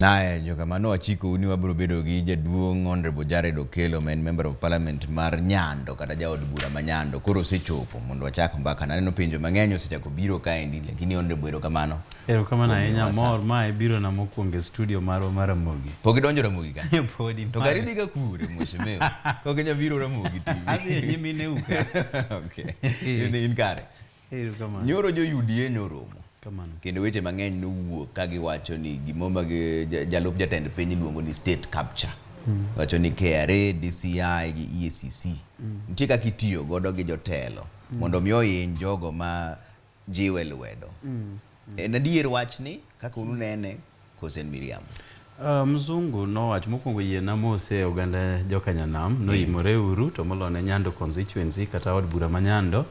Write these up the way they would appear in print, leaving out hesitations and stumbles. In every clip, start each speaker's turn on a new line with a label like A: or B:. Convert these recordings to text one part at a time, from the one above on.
A: Nae jokamano achiko uni wabiro bedo gi jaduong' Nyando Jared Okello, member of parliament mar Nyando kata jaod bura ma Nyando, koro osechopo mondo wachak mbaka. Naneno penjo mang'eny osechako biro kaendi, lakini Honorable erokamano.
B: Erokamano ahinya, mor mae biro na mokwongo e studio marwa mar Ramogi.
A: Pok idonjo Ramogi ka?
B: Podi.
A: To gari dhiga kure mheshimiwa? Kok inya biro Ramogi TV.
B: Adhi e nyimine uka.
A: Okay. In kare.
B: Erokamano.
A: Nyoro jo UDA nyoromo.
B: Kamano.
A: Kendo weche mang'eny nowuok ka giwacho ni gimoma jalup jatend piny luongo ni state capture. Wacho ni KRA, DCI gi EACC. Nitie kaka itiyo godo gi jotelo mondo miyo hiny jogo ma jiwe lwedo. En adier wachni kaka unene kosen miriambo?
B: Mzungu nowacho mokwongo yiena mose oganda jokanyanam noimore uru to molone Nyando constituency kata od bura ma Nyando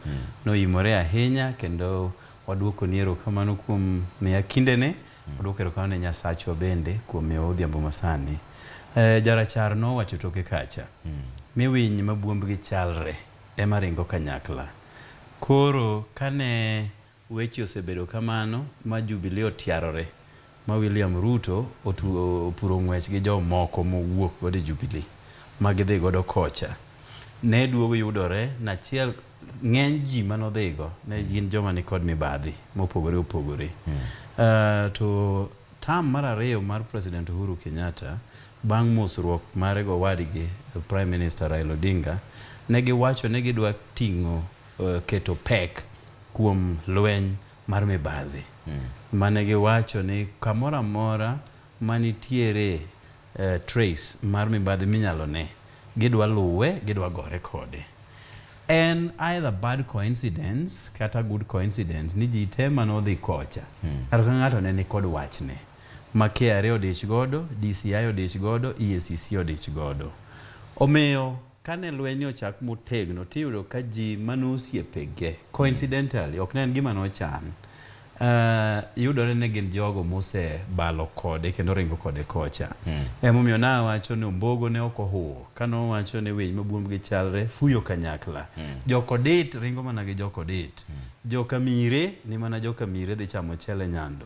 B: noimore ahinya, kendo waduoko ni erokamano kuom miya kindene, waduoko erokamano ne Nyasachwa bende kuom miyo odhiambo masani. Jarachar nowacho toke kacha, mi winy mabuombgi chalre ema ringo kanyakla. Koro kane weche osebedo kamano ma Jubilee otiarore, ma William Ruto opuro ng'wech gi jomoko mowuok godo e Jubilee ma gidhi godo kocha, ne duogo yudore nachiel ng'eny ji manodhigo ne gin joma ni kod mibadhi mopogore opogore. To tam mar ariyo mar President Uhuru Kenyatta bang' mosruok mare go wadgi Prime Minister Raila Odinga, ne giwacho ne gidwa ting'o keto pek kuom lweny mar mibadhi. Mane giwacho ni kamoro amora manitiere trace mar mibadhi minyalo ne, gidwa luwe, gidwa gore kode. En either bad coincidence kata good coincidence ni ji te manodhi kocha kata ka ng'ato ne ni kod wachne ma KRA odich godo, DCI odich godo, EACC odich godo. Omiyo kane lweny ochak motegno tiyudo ka ji manosiepege coincidentally ok ne en gima nochan, yudore ne gin jogo mose balo kode kendo ringo kode kocha. Emomiyo nawacho ni ombogo ne ok ohuo kano wacho ni winy mabuombgi chalre fuyo kanyakla. Jokodit ringo mana gi jokodit. Jokamire ni mana jokamire dhi chamo chele Nyando.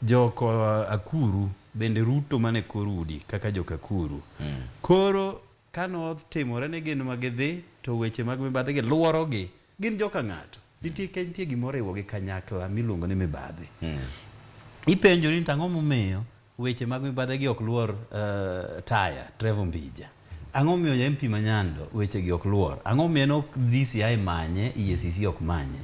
B: Joko akuru bende Ruto mane korudi kaka jokakuru. Koro kano timore ne gin magidhi to weche mag mibadhi gi luorogi gin joka ng'ato. Nitie gimoro gi kanyakla miluongo ni mibadhi. Ipenjo ni tang'o momiyo weche mag mibadhi gi ok luor taya Trevor Ombija. Ang'o miyo ja MP ma Nyando weche gi ok luor? Ang'o miyo no DCI manye, EACC ok manye?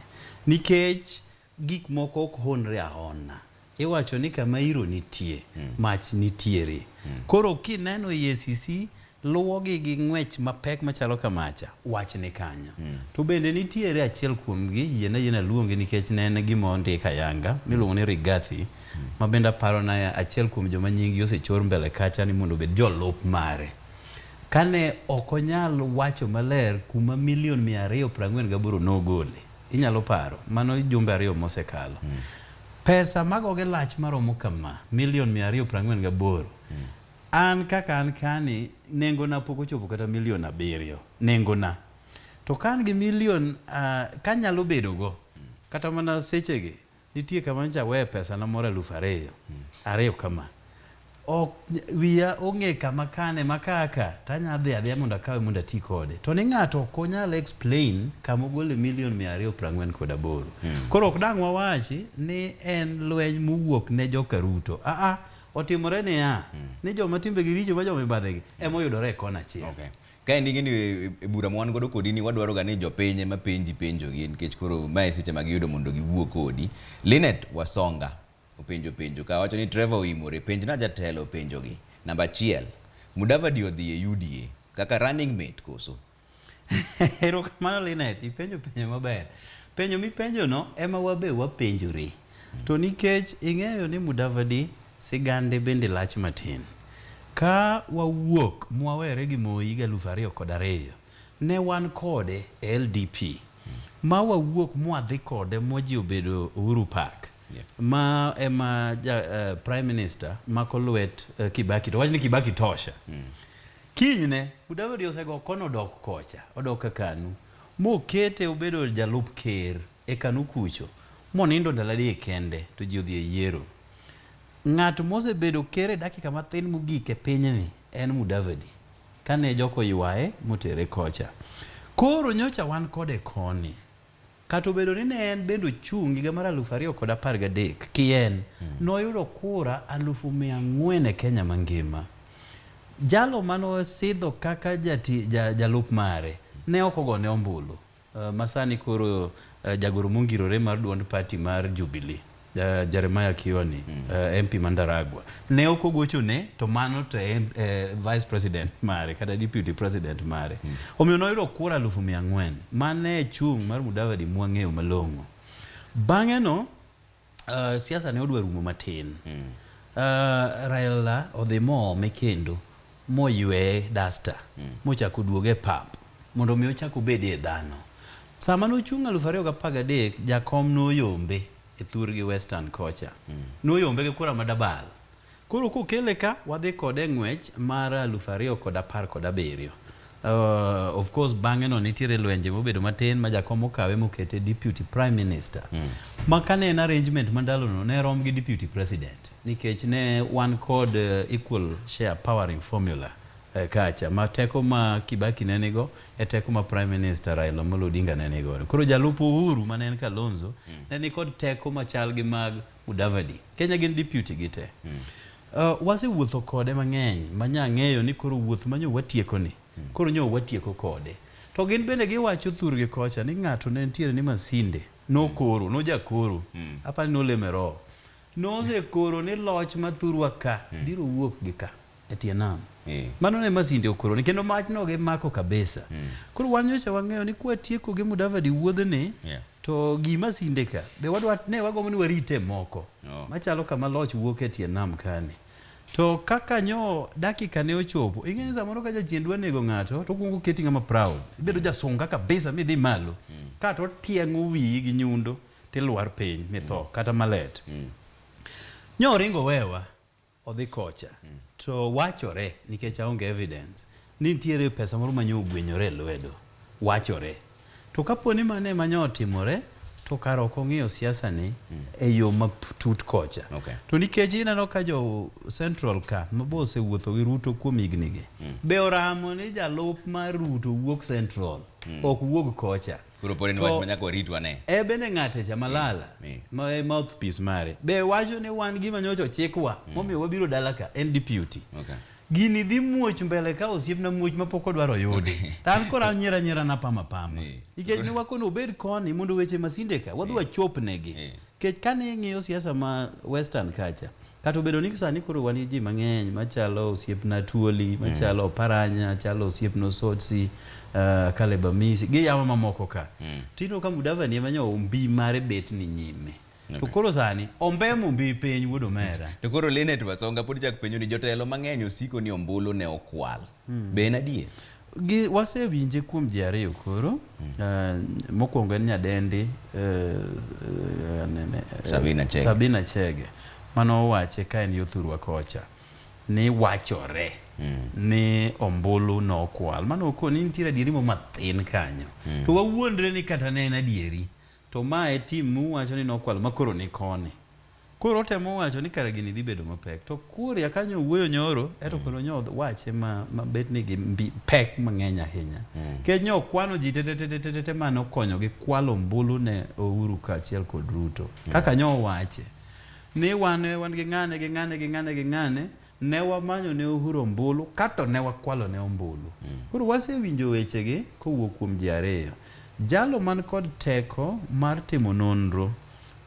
B: Nikech gik moko ok honre ahona. Iwacho ni kama iro nitie, mach nitiere. Koro kineno EACC luwogi gi ng'wech mapek machalo kamacha, wach ni kanyo. To bende nitiere achiel kuomgi, yiena luongi nikech ne en gima ondika yanga, miluongo ni Rigathi, ma bende aparo na achiel kuom joma nyingi osechor mbele kacha ni mondo bed jolup mare. Kane ok onyal wacho maler kuma $248,000 nogole, inyalo paro, mano jumbe ariyo mosekalo. Pesa magoge lach maromo kama, $248,000. An kaka an kani, nengo na poko chopo kata $7,000,000. Nengo na. To kan gi million, kanyalo bedo go. Kata mana sechegi, nitie kama ncha we pesa na mora 2,000. Ariyo kama. Wiya ong'e kama kane makaka, tanya adhi mondo akawe mondo ati kode. To ni ng'ato konyal explain kama ogole $248,000. Koro ok dang' wawachi ni en lweny mowuok ne joka Ruto. Otimore ni joma timbe gi richo ma joma mibadhi emoyudore kona chiel.
A: Okay. Ka indigini e bura mwan godo kodi ni wadwaro ga ni jopinye ma penjo gi nikech koro mae seche mag yudo mondo giwuo kodi. Linet Wasonga openjo ka wacho ni Trevor oimore, penj na jatelo penjo gi. Namba 1, Mudavadi odhi e UDA kaka running mate koso?
B: Erokamano Linet, ipenjo maber. Penjo mipenjo no ema wabe wapenjore. To nikech ing'eyo ni Mudavadi sigande bende lach matin. Ka wawuok mwawere gi Moi 2002, ne wan kode LDP. Ma wawuok mwadhi kode moji obedo Uhuru Park. Ma ema Prime Minister mako lwet Kibaki, to wach ni Kibaki tosha. Kinyne, Mudavadi osego kono odok kocha, odok ka KANU. Mokete obedo jalup ker e KANU kucho. Monindo ndalo adek kende to ji odhi e yiero. ng'at mosebedo ker e dakika mathin mogik e pinyni en Mudavadi kane joko ywaye motere kocha. Koro nyocha wan kode koni. Kata obedo ni ne en bendo chung higa mar 2013 kien noyudo kura 400,000 e Kenya mangima. Jalo mano sidho kaka jalup mare ne ok ogone ombulu. Masani koro jagoro mongirore mar duond party mar Jubilee, Jeremiah Kioni, MP Mandaragwa, ne ok ogochone to mano to vice president mare kata deputy president mare. Omiyo noyudo kura 400,000 mane chung mar Mudavadi mwang'eyo malong'o. Bang'e no siasa ne odwa rumo matin. Raila odhi moome kendo moywe dasta mochako duoge pap mondo mi ochako bede dhano. Sama nochung 2013 jakom noyombe e thurgi Western kocha. Noyombe gi kura madabal. Koro kokele ka wadhi kode ng'wech mar 2017. Of course bang'e no nitiere lwenje mobedo matin ma jakom okawe mokete deputy prime minister. Makane en arrangement mandalo no ne rom gi deputy president nikech ne wan kod equal share powering formula kacha ma teko ma Kibaki nenigo e teko ma prime minister Raila Amolo Odinga nenigo. Koro jalup Uhuru mane en Kalonzo ne ni kod teko machal gi mag Mudavadi. Kenya gin deputy gite. Wase wuotho kode mang'eny manya ng'eyo ni koro wuoth manyo watieko ni. Koro nyo watieko kode. To gin bende giwacho thurgi kocha ni ng'ato ne ntiere ni Masinde no koro no jakoro apa ni nolemero no se koro ni loch mathurwa ka biro wuok gi ka etie nam. Mano ne Masinde okoro ni kendo mach no ge mako kabisa. Koro wan nyocha wang'eyo ni kwa tieko gi Mudavadi wuodhni to gi Masinde ka be wadwa ne wagomo ni warite moko machalo kama loch wuok etie nam kani. To kaka nyo dakika ne ochopo ing'e samoro ka jachiendwa nego ng'ato to kuongo keti ng'ama proud ibedo jasonga kabisa midhi malo ka to tieng'o wiyi gi nyundo tilwar piny mitho kata malet. Nyo ringo wewa odhi kocha to wachore nikech aonge evidence ni nitiere pesa moro manyo ogwenyore lwedo wachore. To kaponi mane manyo otimore to karo kong'iyo siasa ni e yo matut kocha. To nikech ineno ka jo Central ka mabose wuotho gi Ruto kuom hignigi be oramo ni jalup mar Ruto wuok Central ok wuog kocha.
A: Koro pore ni wach manyako ritwa ne.
B: Bende ng'ate cha Malala ma mouthpiece mare be wacho ni wan gima nyocho chikwa momiyo wabiro dala ka en deputy. Gini dhi muoch mbele ka osiepna muoch mapok odwaro yudi. Tan kora nyera na pama. Nikech ni wakono obed koni mondo weche Masinde ka wadwa chop negi. Kech kane ng'iyo siasa ma Western kacha. Kata obedo ni sani koro wan ji mang'eny machalo osiepna Tuoli, machalo Paranya, chalo osiepno Sotsi, Kaleba Misi, gi yama mamoko ka. Tino ka Mudavadi emanyo ombi mare bet ni nyime. To koro sani ombemo mbi piny wuodo mera.
A: To koro Linet Wasonga pod chak penjo ni jotelo mang'eny osiko ni ombulu ne okwal. Be en adier?
B: Wasewinje kuom ji ariyo koro. Mokwongo en nyadendi Sabina Chege. Mano wache ka en yothurwa kocha ni wachore ni ombulu no okwal. Mano ko ni nitiere dirimo mathin kanyo. To wawuondre ni kata ne en adieri. To mae timu wacho ni nokwal makoro ni koni. Koro temo wacho ni kara gini dhi bedo mapek. To kuria kanyo wuoyo nyoro eto koro nyo wache ma bet ni gi pek mang'eny ahinya. Ke nyo kwano ji tete mano konyo gi kwalo ombulu ne Uhuru kaachiel kod Ruto. Kaka nyo wache ni wan gi ng'ane ne wamanyo ne Uhuru ombulu kato ne wakwalo ne ombulu. Koro wasewinjo wechegi kowuok kuom ji ariyo. Jalo man kod teko mar timo nonro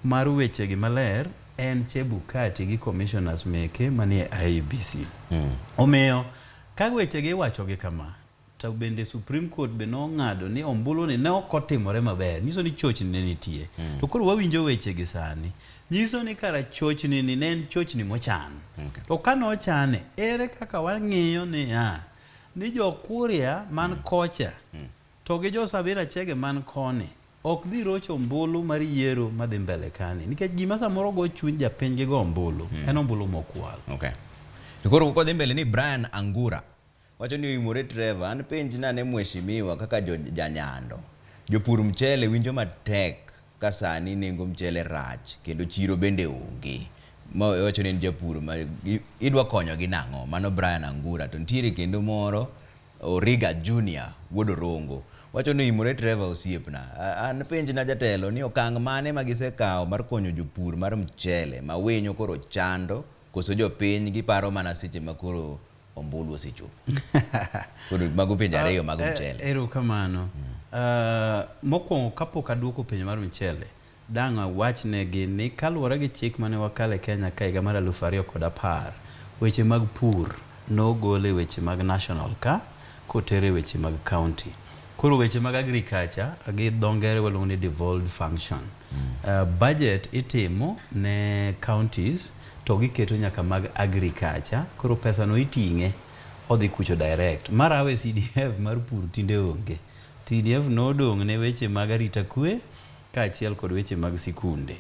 B: mar wechegi maler en Chebukati gi commissioners meke manie IEBC. Omiyo ka wechegi wachogi kama to bende Supreme Court be nong'ado ni ombulu ni ne ok otimore maber. Nyiso ni chochni ne nitie. To koro wawinjo wechegi sani. Nyiso ni kara chochni ni ne en chochni mochan. To kano ochane ere kaka wang'iyo ni jo Kuria man kocha to gi jo Sabina Chege man koni ok dhi rocho ombulu mar yiero madhi mbele kani nikech gima samoro go chuny japiny gi go ombulu en ombulu mokwal.
A: To koro ko dhi mbele ni Brian Angura wacho ni oimore Trevor an penj nane mheshimiwa kaka janyando jopur mchele winjo matek ka sani nengo mchele rach kendo chiro bende onge ma wacho ni japur ma idwa konyo gi nang'o, mano Brian Angura. To nitiere kendo moro Origa Junior wuod Orongo, wacho ni imore Trevor osiepna, an penj na jatelo ni okang' mane ma gisekawo mar konyo jopur mar mchele ma winyo koro chando, koso jopiny giparo mana seche ma koro ombulu osechopo. Koro mago penj ariyo mag mchele.
B: Erokamano. Mokwongo kapok aduoko penjo mar mchele, dang' awachnegi ni kaluwore gi chik mane wakale Kenya ka higa mar 2010, weche mag pur nogole weche mag national ka kotere weche mag county. Koro weche mag agriculture gi dhongere waluongo ni devolved function. Budget itimo ne counties to giketo nyaka mag agriculture, koro pesa no iting'e odhi kucho direct. Marawe CDF mar pur tinde onge. CDF nodong' ne weche mag arita kwe kaachiel kod weche mag sikunde.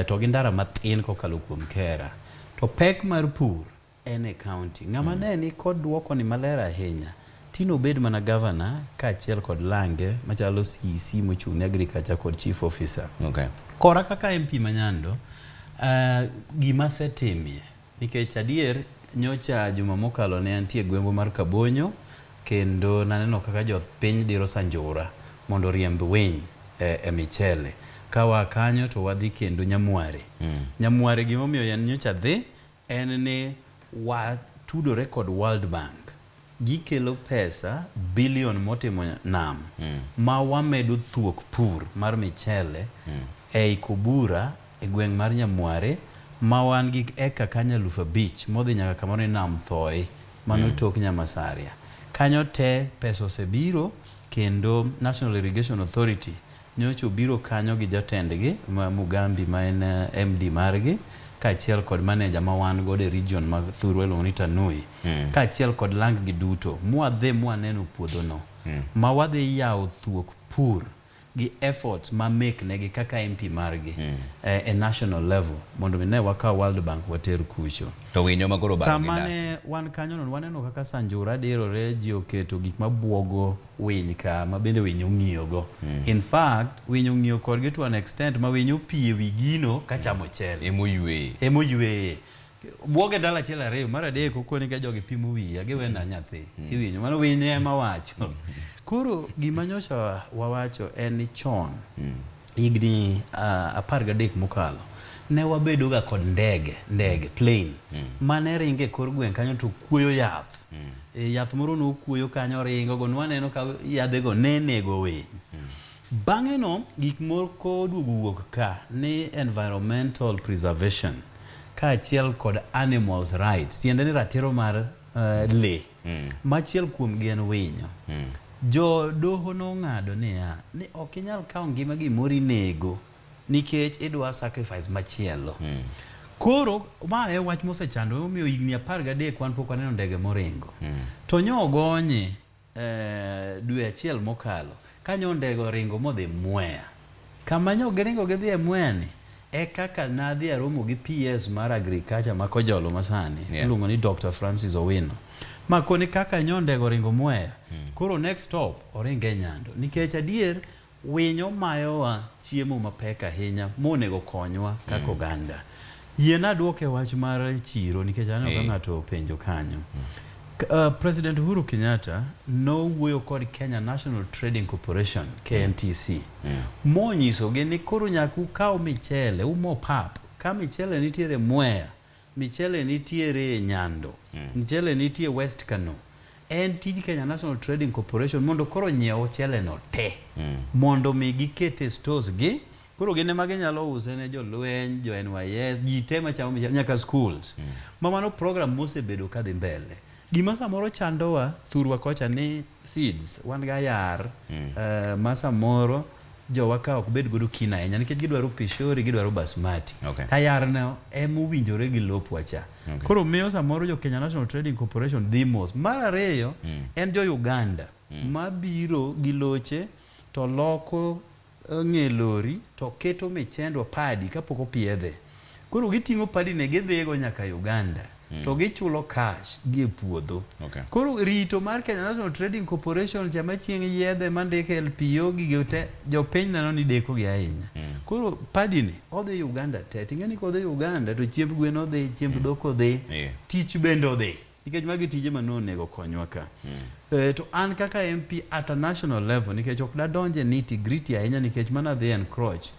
B: To gi ndara mathin kokalo kuom kera. To pek mar pur en e county. Ng'ama ne ni kod duoko ni maler ahinya, tino bed mana governor kaachiel kod lange machalo CEC mochung' ne agriculture kod chief officer.
A: Okay.
B: Kora kaka MP Manyando, gima setimie nikech adier nyocha juma mokalo ne antie gwembo mar Kabonyo, kendo naneno kaka jopiny diro sanjura mondo riemb winy e michele. Kawa kanyo to wadhi kendo Nyamware. Nyamware gimomiyo yan nyocha dhi en ni watudore kod World Bank. Gikelo pesa bilion motimo nam ma wamedo thuok pur mar michele ei Kubura e gweng' mar Nyamware, ma wan gi eka kanya 5,000 modhi nyaka kamoro nam Thoi mano tok Nyamasaria. Kanyo te pesa osebiro, kendo National Irrigation Authority nyocha obiro kanyo gi jatendgi ma Mugambi ma en MD margi, kaachiel kod manager ma wan go de region mag Thurwa ni Tanui, kaachiel kod lang gi duto mwadhe mwaneno puodho no, ma wadhi yawo thuok pur gi efforts ma make negi kaka MP margi e national level mondo ne waka World Bank water kucho.
A: To winyo makoro baro
B: samane wan kanyo no waneno kaka sanjura dirore, ji oketo gik mabwogo winy ka ma bende winyo ng'iyogo. In fact winyo ng'iyo kodgi to an extent ma winyo pie wi gino ka chamo chele emoywe bwoge dala chiel ariyo mar adek kokoni ka jogi pimo wiya giwena nyathi iwinyo mano winyo ema wacho. Koro gima nyocha wawacho en ni chon higni 13 mokalo ne wabedo ga kod ndege plane mane ringe kor gweng' kanyo to kuoyo yath. Yath moro no kuoyo kanyo ringo go nwaneno ka yadhego ne nego winy. Bang'e no gik moko duogo wuok ka ni environmental preservation kaachiel kod animals rights, tiende ni ratiro mar le machiel kuom gen winyo. Jo doho no ng'ado niya ni ok inyal kawo ngima gimoro nego nikech idwa sacrifice machielo. Koro ma e wach mosechando omiyo higni 13 wan pok waneno ndege moringo. To nyogonye dwe achiel mokalo kanyo ndege ringo modhi Mwea. Kama nyogiringo gidhi e Mwea ni e kaka nadhi aromo gi PS mar agriculture ma Kojolo masani iluongo ni Dr. Francis Owino. Ma koni kaka nyondego ringo Mwea. Koro next stop oringe Nyando nikech adier winyo mayowa chiemo mapek ahinya monego konywa kaka oganda. Yiena duoke wach mar chiro nikech aneno ka ng'ato penjo kanyo. President Uhuru Kenyatta no wuoyo kod Kenya National Trading Corporation KNTC monyisogi ni koro nyaku kaw michele umo pap ka michele nitiere Mwea, michele nitiere Nyando, michele nitiere West Kano. En tij Kenya National Trading Corporation mondo koro nyiewo chele no te mondo mi gikete stores gi. Koro gine mage nyalo use ne jo lweny, jo NYS, jitema chamo michele nyaka schools. Mamano program mosebedo kadhi mbele. Gima samoro chandowa Thurwa kocha ni seeds wan ga yar masa moro jo waka ok bed godo kina ahinya nikech gidwaro pishori, gidwaro basmati. Tayar no winjore gi lopwa cha. Koro miyo samoro jo Kenya National Trading Corporation dhimos. Mar ariyo en jo Uganda mabiro gi loche to loko ng'e lori to keto michendo padi kapok opiedhe. Koro giting'o padi ne gidhigo nyaka Uganda. to gichulo cash gi puodho. Koro rito mar Kenya National Trading Corporation chama chieng' yedhe mandike LPO gi gote jopiny neno ni deko gi ahinya. Koro padi ni odhi Uganda te ting'eni kodhi Uganda to chiemb gwen odhi, chiemb dhok odhi, tich bende odhi. Nikech magi tije manonego konywa ka. To an kaka MP at a national level nikech ok dadonje nitty gritty ahinya nikech mana dhi encroach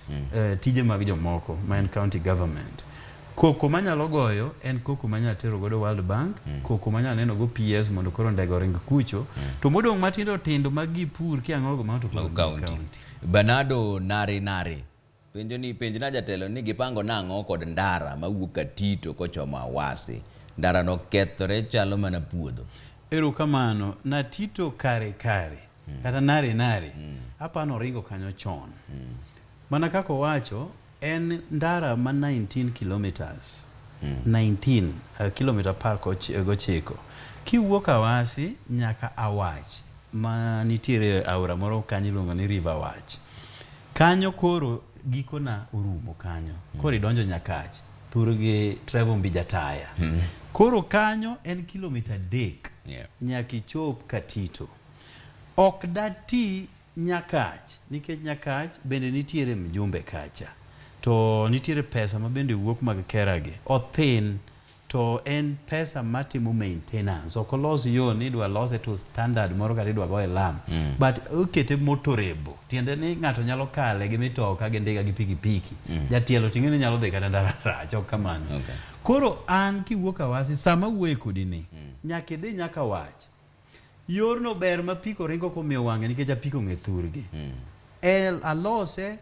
B: tije mag jomoko ma en county government. Koko manyalo goyo en koko manyalo tero godo World Bank, koko manyalo neno go PS mondo koro ndego ring kucho, to modong' matindo tindo mag pur kiang'ogo ma to county.
A: Bernardo Nare penjna jatelo ni gipango nang'o kod ndara mawuok Katito kochomo Awase. Ndara no kethore chalo mana puodho.
B: Erokamano na Tito kare kata nare apano ringo kanyo chon. Mana kako wacho en ndara ma 19 kilometers 19 kilometer par gochiko kiwuok Awasi nyaka Awach ma nitiere aora moro kanyo iluongo ni River Wach. Kanyo koro gikona urumo kanyo koro idonjo Nyakach thurgi Trevor Ombija taya. Koro kanyo en kilomita 3 nyaki chop Katito. Ok dati Nyakach nikech Nyakach bende nitiere mjumbe kacha. To nitiere pesa ma bende wuok mag kerage. Othin to en pesa matimo maintenance. Ok olos yo ni dwa lose to standard moro kata idwa go e lam. But okete motorable. Tiende ni ng'ato nyalo kale gi mitoka gi ndiga gi pikipiki. Jatielo ting'eni nyalo dhi kata ndara rach ok kamano. Koro an kiwuok Awasi sama wuoye kodi ni nyaka idhi nyaka Wach. Yorno ber ma piko ringo komiyo wang'e nikech apiko ng'e thurgi. Alose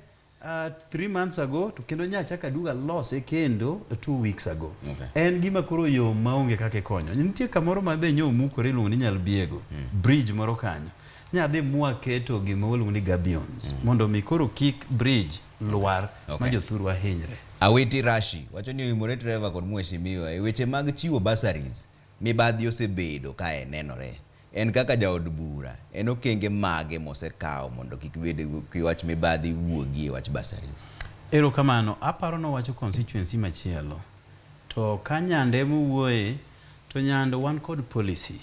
B: 3 months ago to kendo nyachaka duga lose kendo 2 weeks ago. En gima koro yo maonge kake konyo. Nitie kamoro ma be nyo mukore luongo ni Nyalbiego. Bridge moro kanyo. Nyadhi mua keto gima waluongo ni gabions. Mondo mi koro kick bridge luar ma jothuru ahinyre.
A: Awiti Rashi wacho ni imore Trevor kod mheshimiwa e weche mag chiwo bursaries mibadhi osebedo ka enenore. En kaka jaod bura en okenge mage mosekao mondo kik bed kiwach mibadhi wuogi e wach bursaries.
B: Erokamano aparo no wacho constituency machielo to ka Nyande muwuoye to Nyando wan kod policy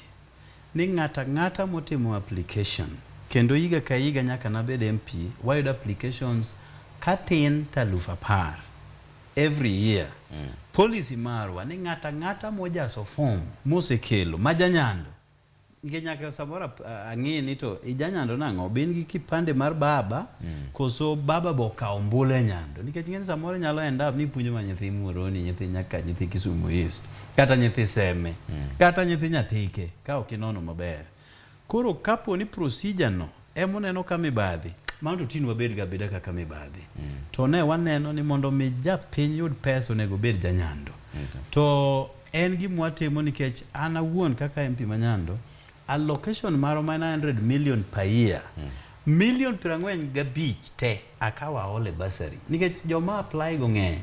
B: ni ng'ata motimo application kendo higa ka higa nyaka nabed MP wayudo applications katin ta 10,000 every year. Policy marwa ni ng'ata mojaso form mosekelo majanyando nikech nyaka samora ang'e ni to ijanyando nang'o bin gi kipande mar baba koso baba boka ombule Nyando nikech ng'eni samora nyalo end up ni puonjo ma nyithi Muhoroni, nyithi Nyaka, nyithi Kisumu East kata nyithi Seme kata nyithi Nyatike ka okinono maber. Koro kapo ni procedure no emoneno ka mibadhi mano to tin wabed ga beda kaka mibadhi. To ne waneno ni mondo mi japiny yud pesa onego bed janyando. To en gima watimo nikech an awuon kaka MP ma Nyando allocation maro 900 million per year. Million 45 te akawa ole bursary. Nikech joma apply go ng'e.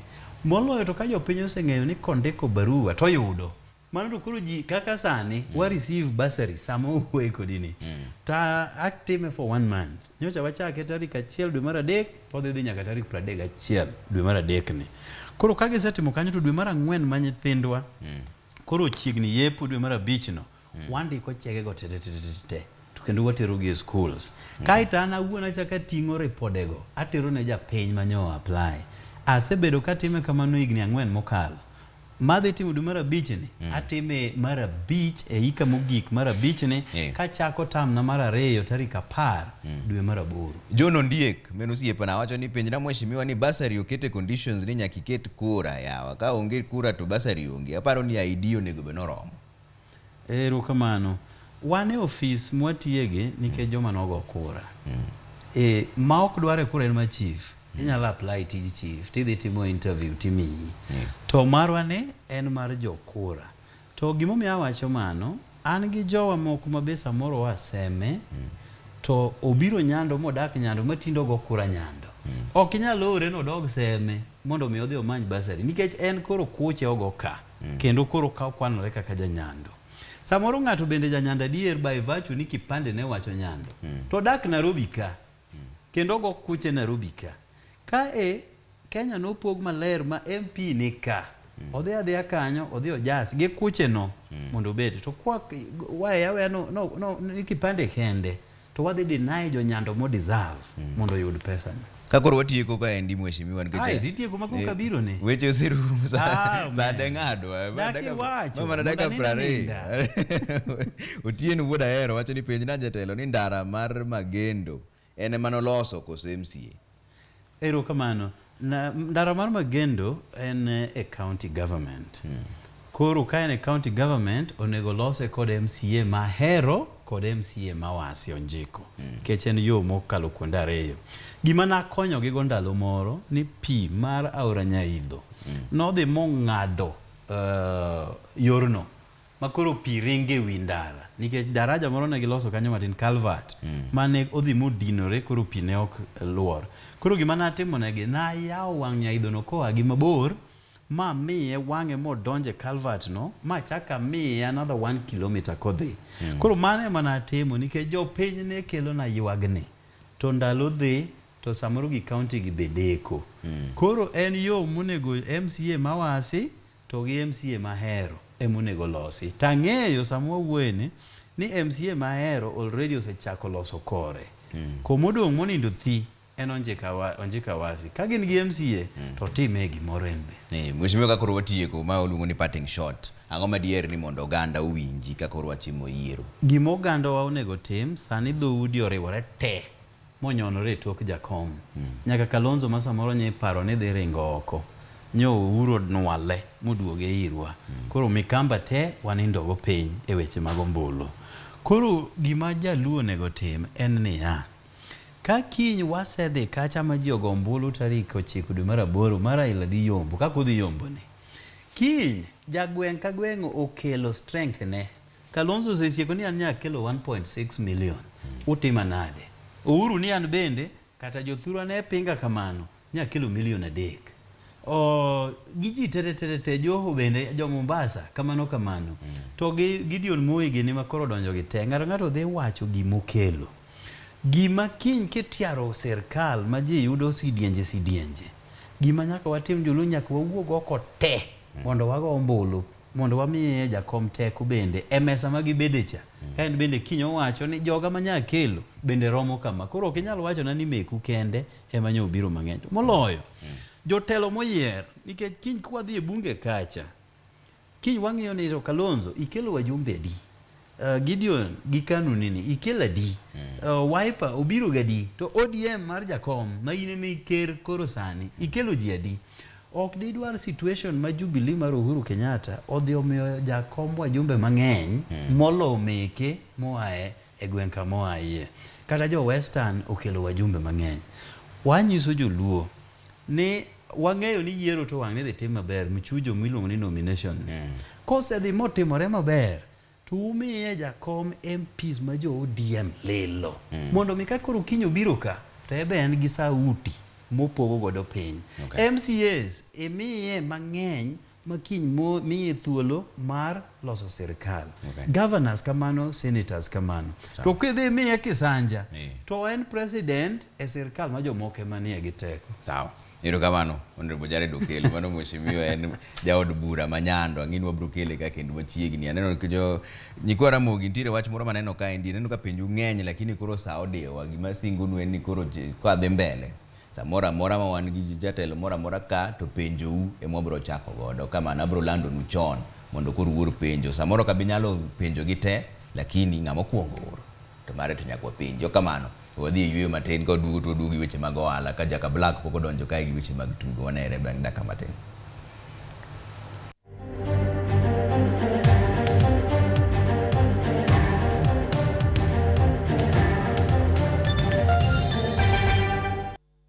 B: Moloyo to ka jopiny oseng'eyo ni kondiko barua to yudo. Mano to koro ji kaka sani wa receive bursary sama uwe kodini. Ta active for 1 month. Nyocha wachake tarik 1 dwe mar 3 to dhi nyaka tarik 31 dwe mar 3 ni. Koro kage setimo kanyo to dwe mar 4 ma nyithindwa. Koro chiegni yepo dwe mar 5 no. Wandiko chege go te to kendo watero gi schools. Kaito an awuon achaka ting'o ripodego atero ne japiny manyo apply. Asebedo katime kamano higni 4 mokalo. Madhe timo dwe mar 5 ni atime mar 5 e hika mogik mar 5 ni kachako tam na mar 2 tarik 10 dwe mar 8.
A: John Ondiek menosiepana wacho ni penjna mheshimiwa ni bursary okete conditions ni nyaka iket kura yawa ka onge kura to bursary onge. Aparo ni ID onego be noromo.
B: Erokamano wane office mwatiege nikech joma nogo kura. Ma ok dware kura en ma chief. Inyalo apply tij chief tidhi timo interview timiyi. To marwa ne en mar jokura. To gimomiyo awacho mano an gi jowa moko mabe samoro waseme to obiro Nyando modak Nyando matindo go kura Nyando. Ok inyal ore no dog Seme mondo mi odhi omany bursary nikech en koro kuche ogo ka kendo koro ka kwanore kaka janyando. Samoro ng'ato bende janyanda dier by virtue ni kipande ne wacho Nyando. To dak Nairobi ka. Kendo go kuche Nairobi ka. Ka Kenya no pog maler ma MP ni ka. odhi adhiya kanyo odhi ojas gi kuche no mondo obed to kwa wawe no kipande kende to wadhi deny jo Nyando mo deserve mondo yud pesa ni
A: kakoro watieko ka endi mheshimiwa nikech
B: ai ditieko makoka biro ne
A: weche osirumo sa dengado mama dakika 20 Otieno wuod ahero wacho ni penj na jatelo ni ndara mar Magendo ene manoloso koso MCA.
B: Erokamano na ndara mar Magendo en e county government koro ka en e county government onego lose kod MCA mahero kod MCA mawasi onjiko kech en yo mokalo kuonde ariyo. Gima nakonyo gi go ndalo moro ni pi mar aora Nyaidho nodhi mong'ado yorno makoro pi ringe wi ndara nikech daraja moro ne giloso kanyo matin culvert mane odhi modinore koro pi ne ok luor. Koro gima natimo negi na yawo wang' Nyaidho no koa gi mabor ma miye wang'e modonje culvert no ma chaka miye another 1 kilometer kodhi. Koro mane manatimo nikech jo piny ne kelo na ywagni to ndalo dhi to samoro gi county gi bedeko. Koro en yo monego MCA mawasi to gi MCA mahero emonego losi. Tang'eyo samwa wuene ni MCA mahero already osechako loso kore. Komodong' monindo thi en onjika wasi. Ka gin gi MCA to time gimoro enbe.
A: Mheshimiwa kakoro watieko ma oluongo ni parting shot. Ang'o madier ni mondo oganda owinji kakoro wachimo yiero?
B: Gima oganda wa onego tim sani dhoudi oriwore te monyonore tok jakom. Nyaka Kalonzo ma samoro nye paro ni dhi ringo oko. Nyo uro nwale muduoge irwa. Koro mikamba te wanindo go piny e weche mag ombulu. Koro gima jaluo nego tim en niya. Ka kiny wasedhi kacha ma ji ogo ombulu tarik 9 dwe mar 8 mara ila dhi yombo kaka odhi yombo ni. Kiny jagweng' ka gweng' okelo strength ne. Kalonzo osesieko ni an nya kelo 1.6 million. Utima nade? Uhuru ni an bende kata jothurwa ne pinga kamano nya kelo million 3. Giji tere Joho bende jo Mombasa kamano. To Gideon Moi gini makoro donjo gi te ng'ato dhi wacho gimokelo. Gima kiny kitiaro serikal ma ji yudo sidienje. Gima nyaka watim joluo nyaka wawuog oko te mondo wago ombulu mondo wamiye jakom teko bende mesa magibedecha. Ka en bende kiny owacho ni joga manya kelo bende romo kama. Koro ok inyal wacho na ni meku kende ema nyo biro mang'eny. Moloyo jotelo moyier nikech kiny kwa dhi e bunge kacha. Kiny wang'iyo ni Kalonzo ikelo wajumbe di. Gideon gikanu nini ikela di. Wiper obiro gadi to ODM mar jakom ma ine mi ker koro sani ikelo ji adi. Ok didwar situation ma Jubilee mar Uhuru Kenyatta odhi omiyo jakom wajumbe mang'eny molo meke moae e gweng' kamoaie. Kata jo Western okelo wajumbe mang'eny. Wanyiso joluo ni wang'eyo ni yiero to wang' ne dhi tim maber mchujo miluongo ni nomination. Kose dhi motimore maber to umiye jakom MPs ma jo ODM lelo. Mondo mi kakoro kinyo biro ka to ebe en gi sauti mopogo godo piny. MCAs imiye mang'eny makiny miye thuolo mar loso serikal. Governors kamano, senators kamano. To kidhi miye kisanja to en president e serikal ma jomoke manie gi teko.
A: Sawa. Erokamano Honorable Jared Okello mano mheshimiwa en jaod bura ma Nyando ang'ini wabro kele ka kendo machiegni aneno ke jo nyikwa Ramogi ntiere wach moro maneno ka endi neno ka penju ng'eny lakini koro sa odewa gima singonu en ni koro kwa dhi mbele samora mora ma wan gi jatelo mora ka to penjou ema wabro chako godo kama na bro lando nu chon mondo koro wuor penjo samoro ka binyalo penjo gi te lakini ng'amo kuongo oro to mare to nyakwa penjo kamano wadhi yweyo matin ka duogo to duogi weche mag ohala ka jaka Black poko donjo kae gi weche mag tugo wanere bang' daka matin.